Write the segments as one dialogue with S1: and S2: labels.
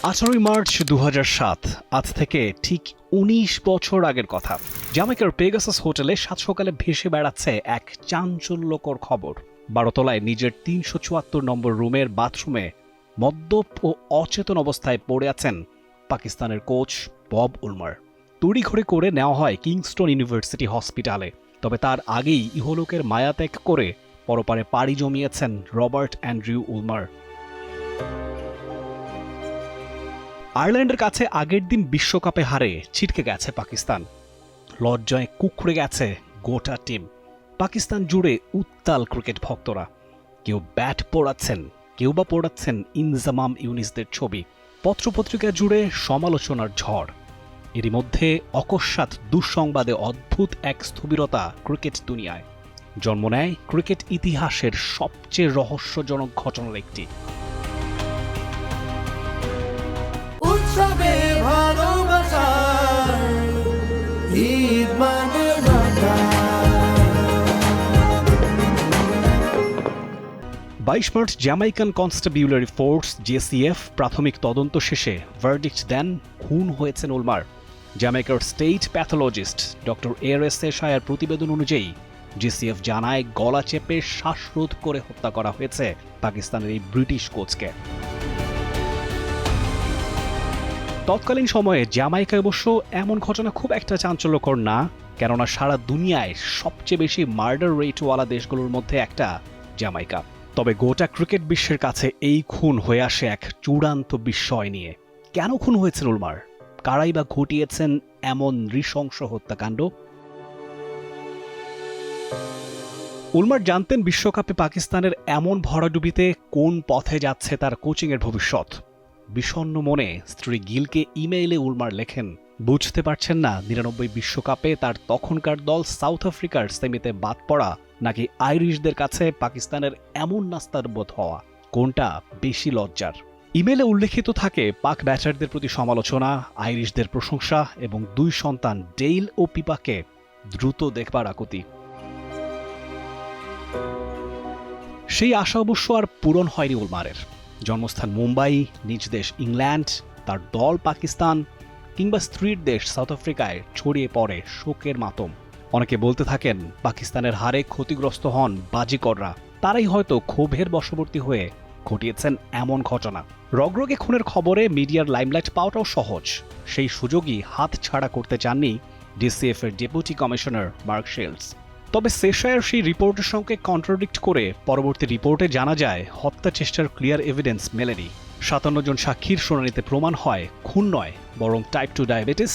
S1: 18 March 2007, আজ থেকে ঠিক 19 বছর আগের কথা। জ্যামাইকার পেগাসাস হোটেলে সাত সকালে ভেসে বেড়াচ্ছে এক চাঞ্চল্যকর খবর। 12 তলায় নিজের 374 নম্বর রুমের বাথরুমে মদ্যপ ও অচেতন অবস্থায় পড়ে আছেন পাকিস্তানের কোচ বব উলমার। তড়িঘড়ি করে নেওয়া হয় কিংস্টন ইউনিভার্সিটি হসপিটালে। তবে তার আগেই ইহলোকের মায়াত্যাগ করে পরপারে পাড়ি জমিয়েছেন রবার্ট অ্যান্ড্রিউ উলমার। আয়ারল্যান্ডের কাছে আগের দিন বিশ্বকাপে হারে ছিটকে গেছে পাকিস্তান। লজ্জায় কুঁকড়ে গেছে গোটা টিম। পাকিস্তান জুড়ে উত্তাল ক্রিকেট ভক্তরা। কেউ ব্যাট পোড়াচ্ছেন, কেউ বা পোড়াচ্ছেন ইনজামাম ইউনিসদের ছবি। পত্রপত্রিকা জুড়ে সমালোচনার ঝড়। এরই মধ্যে অকস্মাৎ দুঃসংবাদে অদ্ভুত এক স্থবিরতা ক্রিকেট দুনিয়ায়। জন্ম নেয় ক্রিকেট ইতিহাসের সবচেয়ে রহস্যজনক ঘটনার একটি।
S2: উৎসবে ভালোবাসার ঈদ মানে Dhaka.
S1: 22 March Jamaican constabulary force JCF প্রাথমিক তদন্ত শেষে ভার্ডিক্ট দেন খুন হয়েছেন উলমার। জ্যামাইকার স্টেট প্যাথোলজিস্ট ডক্টর এআরএস এশায়ার প্রতিবেদন অনুযায়ী জেসিএফ জানায় গলা চেপে শ্বাসরোধ করে হত্যা করা হয়েছে পাকিস্তানের এই ব্রিটিশ কোচকে। তৎকালীন সময়ে জ্যামাইকায় অবশ্য এমন ঘটনা খুব একটা চাঞ্চল্যকর না, কেননা সারা দুনিয়ায় সবচেয়ে বেশি মার্ডার রেটওয়ালা দেশগুলোর মধ্যে একটা জ্যামাইকা। তবে গোটা ক্রিকেট বিশ্বের কাছে এই খুন হয়ে আসে এক চূড়ান্ত বিস্ময় নিয়ে। কেন খুন হয়েছেন উলমার? কারাই বা ঘটিয়েছেন এমন নৃশংস হত্যাকাণ্ড? উলমার জানতেন বিশ্বকাপে পাকিস্তানের এমন ভরাডুবিতে কোন পথে যাচ্ছে তার কোচিংয়ের ভবিষ্যৎ। বিষণ্ণ মনে স্ত্রী গিলকে ইমেইলে উলমার লেখেন, বুঝতে পারছেন না 99 বিশ্বকাপে তার তখনকার দল সাউথ আফ্রিকার সেমিতে বাদ পড়া নাকি আইরিশদের কাছে পাকিস্তানের এমন নাস্তার বোধ হওয়া, কোনটা বেশি লজ্জার। ইমেইলে উল্লেখিত থাকে পাক ব্যাটারদের প্রতি সমালোচনা, আইরিশদের প্রশংসা এবং দুই সন্তান ডেইল ও পিপাকে দ্রুত দেখবার আকুতি। সেই আশা অবশ্য আর পূরণ হয়নি উলমারের। জন্মস্থান মুম্বাই, নিজ দেশ ইংল্যান্ড, তার দল পাকিস্তান কিংবা স্ত্রীর দেশ সাউথ আফ্রিকায় ছড়িয়ে পড়ে শোকের মাতম। অনেকে বলতে থাকেন পাকিস্তানের হারে ক্ষতিগ্রস্ত হন বাজিকররা, তারাই হয়তো ক্ষোভের বশবর্তী হয়ে ঘটিয়েছেন এমন ঘটনা। রগরগে খুনের খবরে মিডিয়ার লাইমলাইট পাওয়াটাও সহজ। সেই সুযোগই হাত ছাড়া করতে চাননি ডিসিএফ এর ডেপুটি কমিশনার মার্ক শেলস। তবে সেশায়ার সেই রিপোর্টের সঙ্গে কন্ট্রাডিক্ট করে পরবর্তী রিপোর্টে জানা যায় হত্যা চেষ্টার ক্লিয়ার এভিডেন্স মেলেনি। 57 জন সাক্ষীর শুনানিতে প্রমাণ হয় খুন নয়, বরং টাইপ 2 ডায়াবেটিস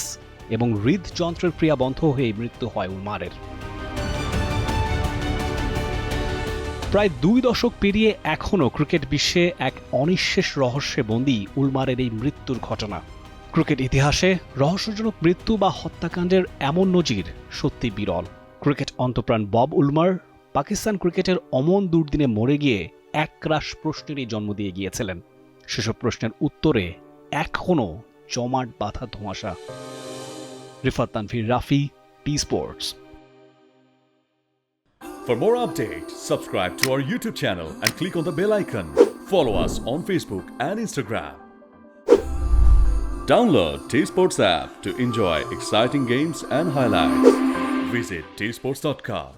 S1: এবং হৃদযন্ত্রের ক্রিয়া বন্ধ হয়ে মৃত্যু হয় উলমারের। প্রায় 2 দশক পেরিয়ে এখনও ক্রিকেট বিশ্বে এক অনিঃশেষ রহস্যে বন্দী উলমারের এই মৃত্যুর ঘটনা। ক্রিকেট ইতিহাসে রহস্যজনক মৃত্যু বা হত্যাকাণ্ডের এমন নজির সত্যি বিরল। ক্রিকেট অন্তপ্রাণ বব উলমার পাকিস্তান ক্রিকেটের অমন দুর্দিনে মরে গিয়ে একরাশ প্রশ্নেরই জন্ম দিয়ে গিয়েছিলেন। সেসব প্রশ্নের উত্তরে এখনও জমাট বাঁধা ধোঁয়াশা। Rifat Tanvir Rafi, T Sports.
S3: For more updates, subscribe to our YouTube channel and click on the bell icon. Follow us on Facebook and Instagram. Download T Sports app to enjoy exciting games and highlights. Visit tsports.com.